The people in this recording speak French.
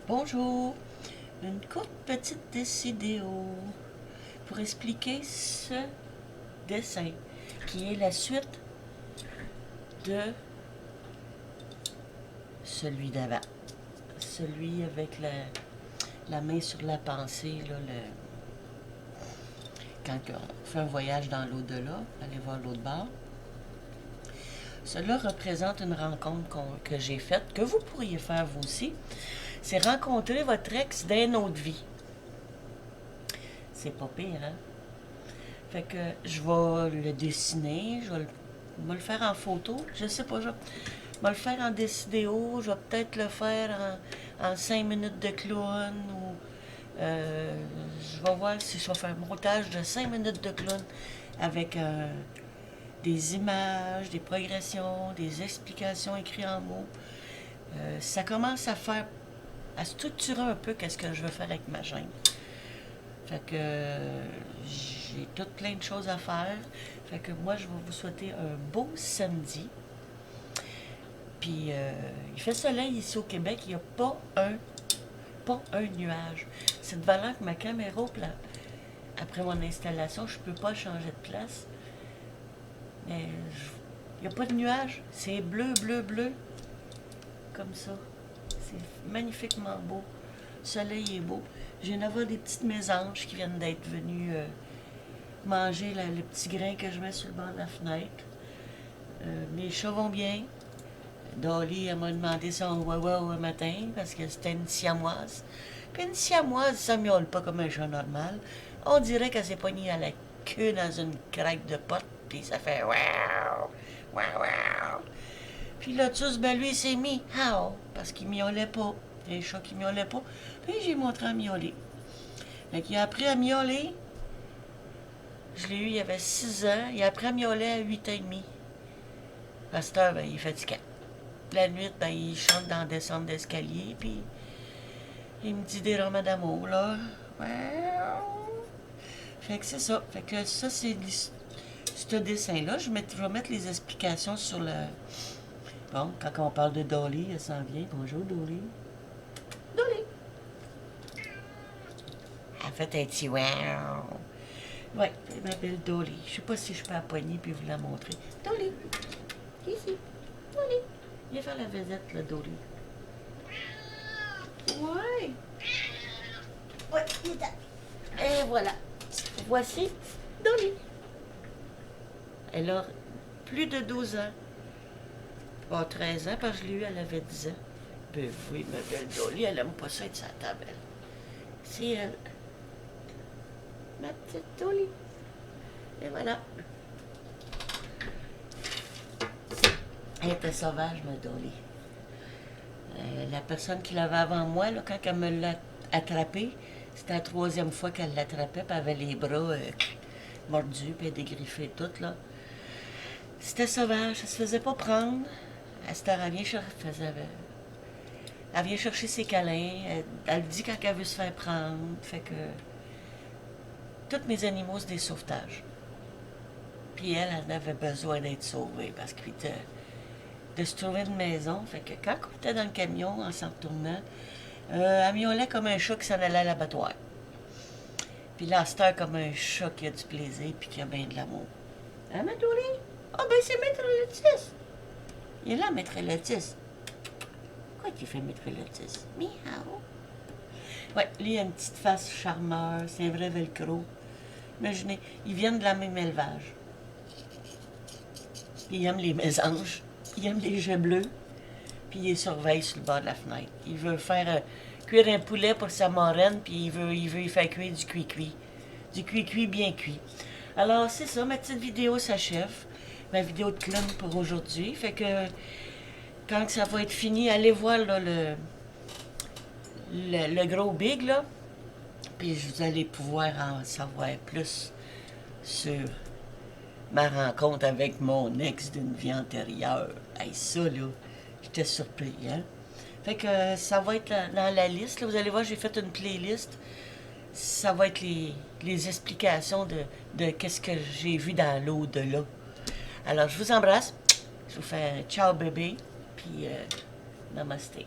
Bonjour, une courte petite décidéo pour expliquer ce dessin qui est la suite de celui d'avant. Celui avec la main sur la pensée, là, quand on fait un voyage dans l'au-delà, aller voir l'autre bord. Cela représente une rencontre que j'ai faite, que vous pourriez faire vous aussi. C'est rencontrer votre ex d'une autre vie. C'est pas pire, hein? Fait que je vais le dessiner, je vais le faire en photo, je sais pas, je vais le faire en décidéo, je vais peut-être le faire en 5 minutes de clown ou je vais voir si je vais faire un montage de 5 minutes de clown avec des images, des progressions, des explications écrites en mots. Ça commence à structurer un peu qu'est-ce que je veux faire avec ma chaîne. Fait que j'ai tout plein de choses à faire. Fait que moi, je vais vous souhaiter un beau samedi. Puis il fait soleil ici au Québec, il n'y a pas un nuage. C'est de valeur que ma caméra, après mon installation, je ne peux pas changer de place. Mais il n'y a pas de nuage. C'est bleu, bleu, bleu. Comme ça. C'est magnifiquement beau. Le soleil est beau. Je viens d'avoir des petites mésanges qui viennent d'être venues manger le petit grain que je mets sur le bord de la fenêtre. Mes chats vont bien. Dolly, elle m'a demandé son wawa un matin parce que c'était une siamoise. Puis une siamoise, ça miaule pas comme un chat normal. On dirait qu'elle s'est pognée à la queue dans une craque de pote, puis ça fait wow, wow, wow. Puis Lotus, ben lui, il s'est mis how, parce qu'il miaulait pas. Il y a un chat qui miaulait pas. Puis j'ai montré à miauler. Fait qu'il a appris à miauler. Je l'ai eu, il avait 6 ans. Il a appris à miauler à 8 ans et demi. À cette heure, ben, il est fatiguant. La nuit, ben, il chante dans la descente d'escalier, puis il me dit des romans d'amour, là. Fait que c'est ça. Fait que ça, c'est ce dessin-là. Je vais mettre les explications sur le... Bon, quand on parle de Dolly, elle s'en vient. Bonjour, Dolly. Dolly. Elle fait un petit wow. Ouais, elle m'appelle Dolly. Je sais pas si je peux la poigner puis vous la montrer. Dolly. Ici. Dolly. Viens faire la visite, là, Dolly. Ouais. Ouais, il est là. Et voilà. Voici Dolly. Elle a plus de 12 ans. Pas 13 ans, parce que je l'ai eu, elle avait 10 ans. Ben oui, ma belle Dolly, elle aime pas ça être sa table. C'est elle. Ma petite Dolly. Et voilà. Elle était sauvage, ma Dolly. La personne qui l'avait avant moi, là, quand elle me l'a attrapée, c'était la 3e fois qu'elle l'attrapait, puis elle avait les bras mordus, puis dégriffés toutes, là. C'était sauvage, elle se faisait pas prendre. À cette heure, elle vient chercher ses câlins, elle dit quand elle veut se faire prendre, fait que... Tous mes animaux, c'est des sauvetages. Puis elle avait besoin d'être sauvée, parce qu'il était... de se trouver une maison. Fait que quand on était dans le camion, en s'en retournant, elle miaulait comme un chat qui s'en allait à l'abattoir. Puis là, c'était comme un chat qui a du plaisir puis qui a bien de l'amour. Hein, ma Dolly? Ah, ben c'est Maître Lotus. Il est là, Maître Lotus. Quoi qu'il fait, Maître Lotus? Miaou. Ouais, lui, il a une petite face charmeur. C'est un vrai velcro. Imaginez, ils viennent de la même élevage. Il aime les mésanges. Il aime les jets bleus, puis il les surveille sur le bord de la fenêtre. Il veut faire cuire un poulet pour sa marraine, puis il veut y faire cuire du cuit-cuit. Du cuit-cuit bien cuit. Alors, c'est ça, ma petite vidéo s'achève. Ma vidéo de clown pour aujourd'hui. Fait que, quand ça va être fini, allez voir là, le gros big, là. Puis vous allez pouvoir en savoir plus sur ma rencontre avec mon ex d'une vie antérieure. Hey, ça, là, j'étais surpris, hein? Fait que ça va être dans la liste. Là, vous allez voir, j'ai fait une playlist. Ça va être les explications de qu'est-ce que j'ai vu dans l'au-delà. Alors, je vous embrasse. Je vous fais un ciao bébé, puis namasté.